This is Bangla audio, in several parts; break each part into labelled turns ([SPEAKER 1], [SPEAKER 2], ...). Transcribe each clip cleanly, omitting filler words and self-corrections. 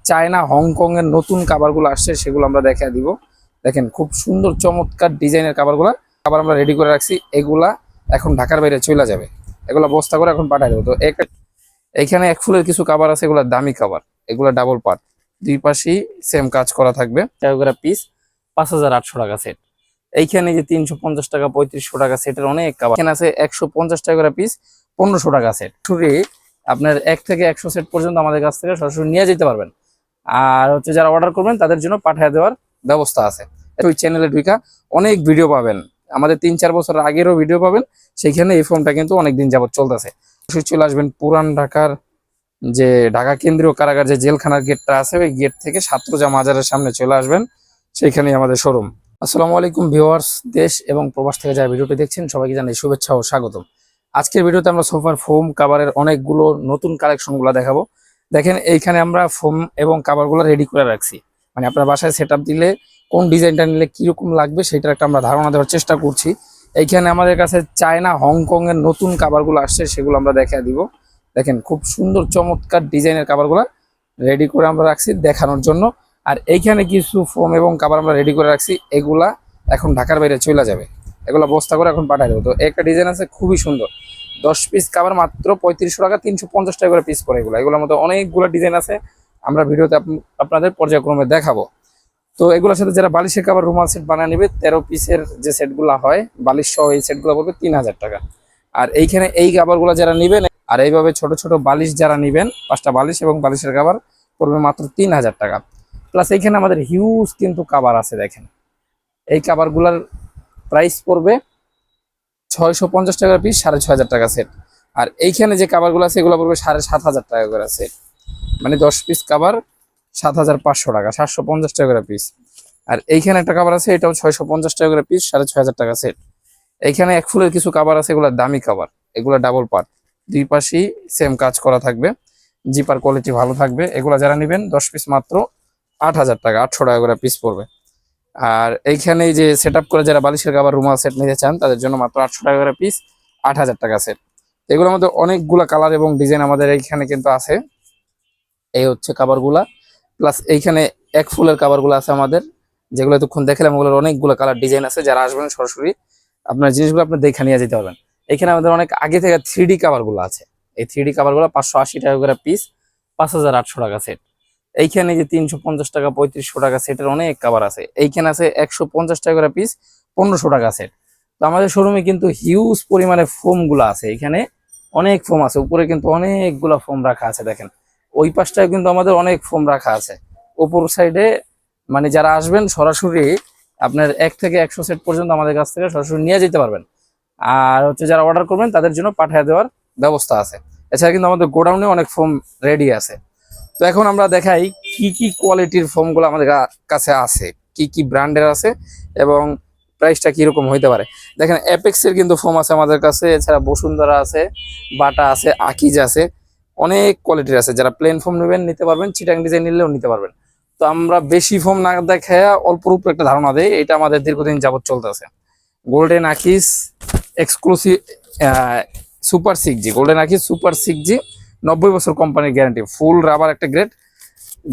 [SPEAKER 1] চায়না হংকং এর নতুন কাভারগুলো আসছে, সেগুলো আমরা দেখায় দিব। দেখেন খুব সুন্দর চমৎকার ডিজাইনের কাভারগুলো আমরা রেডি করে রাখছি। এগুলা এখন ঢাকার বাইরে চলে যাবে, এগুলা বস্তা করে এখন পাঠাই দেবো। তো এখানে এক ফুলের কিছু কাভার আছে, এগুলা দামি কাভার, এগুলা ডাবল পার্ট, দুই পাশেই সেম কাজ করা থাকবে। টাকা পিস, 5,800 টাকা সেট। এইখানে যে 350 টাকা 3500 টাকা সেটের অনেক কাভার এখানে আছে। 150 টাকা করে পিস, 1500 টাকা সেট। সরাসরি আপনার 1 থেকে 100 সেট পর্যন্ত আমাদের কাছ থেকে সরাসরি নিয়ে যেতে পারবেন। আর হচ্ছে যারা অর্ডার করবেন তাদের জন্য পাঠিয়ে দেওয়ার ব্যবস্থা আছে। ওই চ্যানেলে ঢুকা অনেক ভিডিও পাবেন, আমাদের 3-4 বছর আগেরও ভিডিও পাবেন। সেইখানে এই ফোনটা কিন্তু অনেকদিন যাবত চলতেছে। চলে আসবেন পুরান ঢাকার যে ঢাকা কেন্দ্রীয় কারাগার যে জেলখানার গেটটা আছে, ওই গেট থেকে সাতরোজা মাজারের সামনে চলে আসবেন, সেইখানেই আমাদের শোরুম। আসসালামু আলাইকুম ভিউয়ার্স, দেশ এবং প্রবাস থেকে যারা ভিডিওটি দেখছেন সবাইকে জানাই শুভেচ্ছা ও স্বাগতম। আজকের ভিডিওতে আমরা সোফার ফোম কাভারের অনেকগুলো নতুন কালেকশনগুলো দেখাবো। দেখেন এইখানে আমরা ফোম এবং কাভারগুলো রেডি করে রাখছি, মানে আপনার বাসায় সেট দিলে কোন ডিজাইনটা নিলে কিরকম লাগবে সেটার একটা আমরা ধারণা দেওয়ার চেষ্টা করছি। এইখানে আমাদের কাছে চায়না হংকং এর নতুন কাভারগুলো আসছে, সেগুলো আমরা দেখায় দিব। দেখেন খুব সুন্দর চমৎকার ডিজাইনের কাভারগুলো রেডি করে আমরা রাখছি দেখানোর জন্য। আর এইখানে কিছু ফোম এবং কাভার আমরা রেডি করে রাখছি, এগুলা এখন ঢাকার বাইরে চলে যাবে, এগুলা বস্তা করে এখন পাঠাই দেবো। তো একটা ডিজাইন আছে খুবই সুন্দর, 10 পিস কাভার মাত্র 3500 টাকা, 350 টাকা করে পিস পড়ে। এগুলোর মধ্যে অনেকগুলো ডিজাইন আছে, আমরা ভিডিওতে আপনাদের পর্যায়ক্রমে দেখাবো। তো এগুলোর সাথে যারা বালিশের কাভার রুমাল সেট বানিয়ে নেবে, 13 পিসের যে সেটগুলো হয় বালিশ সহ, এই সেটগুলো পড়বে 3000 টাকা। আর এইখানে এই কাভারগুলো যারা নেবেন, আর এইভাবে ছোট ছোট বালিশ যারা নেবেন, 5টা বালিশ এবং বালিশের কাভার পড়বে মাত্র 3000 টাকা। প্লাস এইখানে আমাদের হিউজ কিন্তু কাভার আছে। দেখেন এই কাভারগুলোর প্রাইস পড়বে 650 টাকা পিস, 6500 টাকা সেট। আর এইখানে যে কাভারগুলো আছে এগুলো পড়বে 7500 টাকা করে সেট, মানে 10 পিস কাভার 7500 টাকা, 750 টাকা করে পিস। আর এইখানে একটা কাভার আছে, এটাও 650 টাকা করে পিস, 6500 টাকা সেট। এইখানে এক ফুলের কিছু কাভার আছে, এগুলো দামি কাভার, এগুলো ডাবল পার্ট, দুই পাশেই সেম কাজ করা থাকবে, জিপার কোয়ালিটি ভালো থাকবে। এগুলো যারা নেবেন 10 পিস মাত্র 8000 টাকা, 800 টাকা করে পিস পড়বে। আর এইখানে যে সেট আপ করে যারা বালিশের কাভার রুমাল সেট নিতে চান তাদের জন্য মাত্র 800 টাকা করে পিস, 8000 টাকা সেট। এগুলোর মধ্যে অনেকগুলা কালার এবং ডিজাইন আমাদের এইখানে কিন্তু আছে। এই হচ্ছে কাভারগুলা, প্লাস এইখানে এক ফুলের কাভারগুলো আছে আমাদের, যেগুলো এতক্ষণ দেখালাম। ওগুলোর অনেকগুলো কালার ডিজাইন আছে, যারা আসবেন সরাসরি আপনার জিনিসগুলো আপনি দেখে নিয়ে যেতে পারবেন। এখানে আমাদের অনেক আগে থেকে 3D কাভারগুলো আছে, এই 3D কাভারগুলো 580 টাকা করে পিস, 5800 টাকা সেট। এইখানে যে 350 টাকা 3500 টাকা সেটের অনেক কাভার আছে। এইখানে আছে 150 টাকা করে পিস, 1500 টাকা সেট। তো আমাদের শোরুমে কিন্তু হিউজ পরিমাণে ফোম গুলো আছে, এখানে অনেক ফোম আছে, উপরে কিন্তু অনেকগুলো ফোম রাখা আছে। দেখেন ওই পাশটায় কিন্তু আমাদের অনেক ফোম রাখা আছে উপর সাইডে। মানে যারা আসবেন সরাসরি আপনার 1 থেকে 100 সেট পর্যন্ত আমাদের কাছ থেকে সরাসরি নিয়ে যেতে পারবেন। আর হচ্ছে যারা অর্ডার করবেন তাদের জন্য পাঠিয়ে দেওয়ার ব্যবস্থা আছে। এছাড়া কিন্তু আমাদের গোডাউনে অনেক ফোম রেডি আছে। তো এখন আমরা দেখাই কি কি কোয়ালিটির ফোমগুলো আমাদের কাছে আছে, কি কি ব্র্যান্ডের আছে এবং প্রাইসটা কিরকম হইতে পারে। দেখেন অ্যাপেক্সের কিন্তু ফোম আছে আমাদের কাছে, এছাড়া বসুন্ধরা আছে, বাটা আছে, আকিজ আছে, অনেক কোয়ালিটির আছে। যারা প্লেন ফোম নেবেন নিতে পারবেন, চিটাং ডিজাইন নিলেও নিতে পারবেন। তো আমরা বেশি ফোম না দেখায় অল্প রূপ একটা ধারণা দেই, এটা আমাদের দীর্ঘদিন যাবত চলতেছে। Golden Akij exclusive super 6G, golden Akij super 6G, 90 বছর কোম্পানির গ্যারান্টি, ফুল রাবার একটা গ্রেড।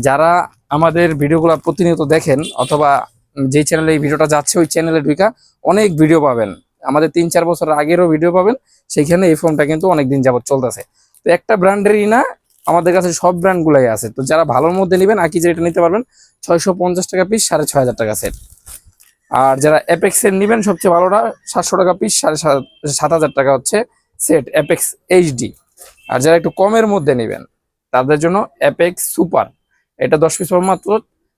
[SPEAKER 1] যারা আমাদের ভিডিওগুলো প্রতিনিয়ত দেখেন অথবা যে চ্যানেলে এই ভিডিওটা যাচ্ছে ওই চ্যানেলে ঢুকা অনেক ভিডিও পাবেন, আমাদের 3-4 বছর আগেরও ভিডিও পাবেন। সেইখানে এই ফোনটা কিন্তু অনেকদিন যাবত চলতেছে। তো একটা ব্র্যান্ডেরই না, আমাদের কাছে সব ব্র্যান্ডগুলাই আছে। তো যারা ভালোর মধ্যে নেবেন আকিজের এটা নিতে পারবেন, 650 টাকা পিস, 6500 টাকা সেট। আর যারা অ্যাপেক্সের নেবেন সবচেয়ে ভালোটা 700 টাকা পিস, 7500 টাকা হচ্ছে সেট, অ্যাপেক্স এইচডি। আর যারা একটু কমের মধ্যে নেবেন তাদের জন্য অ্যাপেক্স সুপার, এটা 10 পিস মাত্র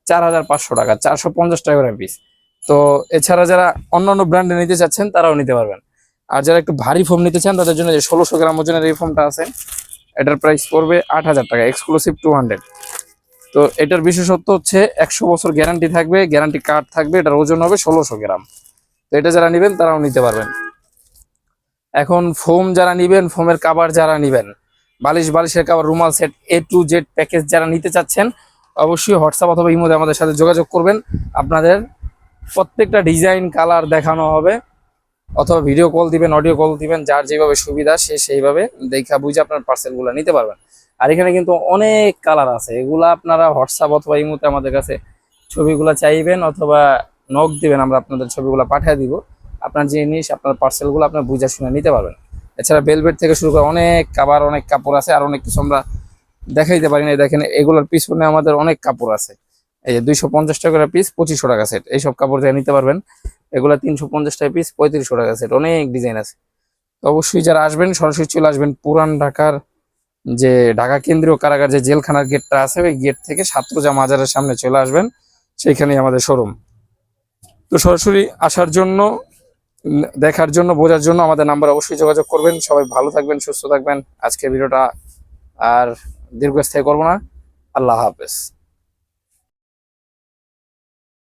[SPEAKER 1] 4500 টাকা, 450 টাকা করে পিস। তো এছাড়া যারা অন্যান্য ব্র্যান্ডে নিতে চাচ্ছেন তারাও নিতে পারবেন। আর যারা একটু ভারী ফোম নিতে চান তাদের জন্য যে 1600 গ্রাম ওজনের এই ফোমটা আছে, এটার প্রাইস পড়বে 8000 টাকা, এক্সক্লুসিভ 200। তো এটার বিশেষত্ব হচ্ছে 100 বছর গ্যারান্টি থাকবে, গ্যারান্টি কার্ড থাকবে, এটার ওজন হবে 1600 গ্রাম। তো এটা যারা নেবেন তারাও নিতে পারবেন। এখন ফোম যারা নেবেন, ফোমের কাভার যারা নেবেন, বালিশের কাভার রুমাল set A to Z package যারা নিতে চাচ্ছেন, অবশ্যই হোয়াটসঅ্যাপ অথবা ইমোতে আমাদের সাথে যোগাযোগ করবেন। আপনাদের প্রত্যেকটা ডিজাইন কালার দেখানো হবে, অথবা ভিডিও কল দিবেন, অডিও কল দিবেন, যার যেভাবে সুবিধা সে সেইভাবে দেখা বুঝে আপনার পার্সেলগুলো নিতে পারবেন। আর এখানে কিন্তু অনেক কালার আছে, এগুলা আপনারা হোয়াটসঅ্যাপ অথবা ইমোতে আমাদের কাছে ছবিগুলো চাইবেন অথবা নক দিবেন, আমরা আপনাদের ছবিগুলো পাঠিয়ে দিব। আপনার জিনিস আপনার পার্সেলগুলো আপনার বুঝে শুনে নিতে পারবেন। এছাড়া বেলভেট থেকে শুরু করে অনেক কাবার অনেক কাপড় আছে, আর অনেক কিছু আমরা দেখাইতে পারি না। দেখেন এগুলোর পিছনে আমাদের অনেক কাপড় আছে, এই যে 250 টাকা করে পিস 2500 টাকা সেট, এইসব কাপড় দিয়ে নিতে পারবেন। এগুলা 350 টাকা পিস 3500 টাকা সেট, অনেক ডিজাইন আছে। তো অবশ্যই যারা আসবেন সরাসরি চলে আসবেন পুরান ঢাকার যে ঢাকা কেন্দ্রীয় কারাগার যে জেলখানার গেটটা আছে, ওই গেট থেকে সাতরোজা মাজারের সামনে চলে আসবেন, সেইখানেই আমাদের শোরুম। তো সরাসরি আসার জন্য দেখার জন্য বোঝার জন্য আমাদের নাম্বার অবশ্যই যোগাযোগ করবেন। সবাই ভালো থাকবেন, সুস্থ থাকবেন। আজকের ভিডিওটা আর দীর্ঘস্থায়ী করবো না। আল্লাহ হাফেজ।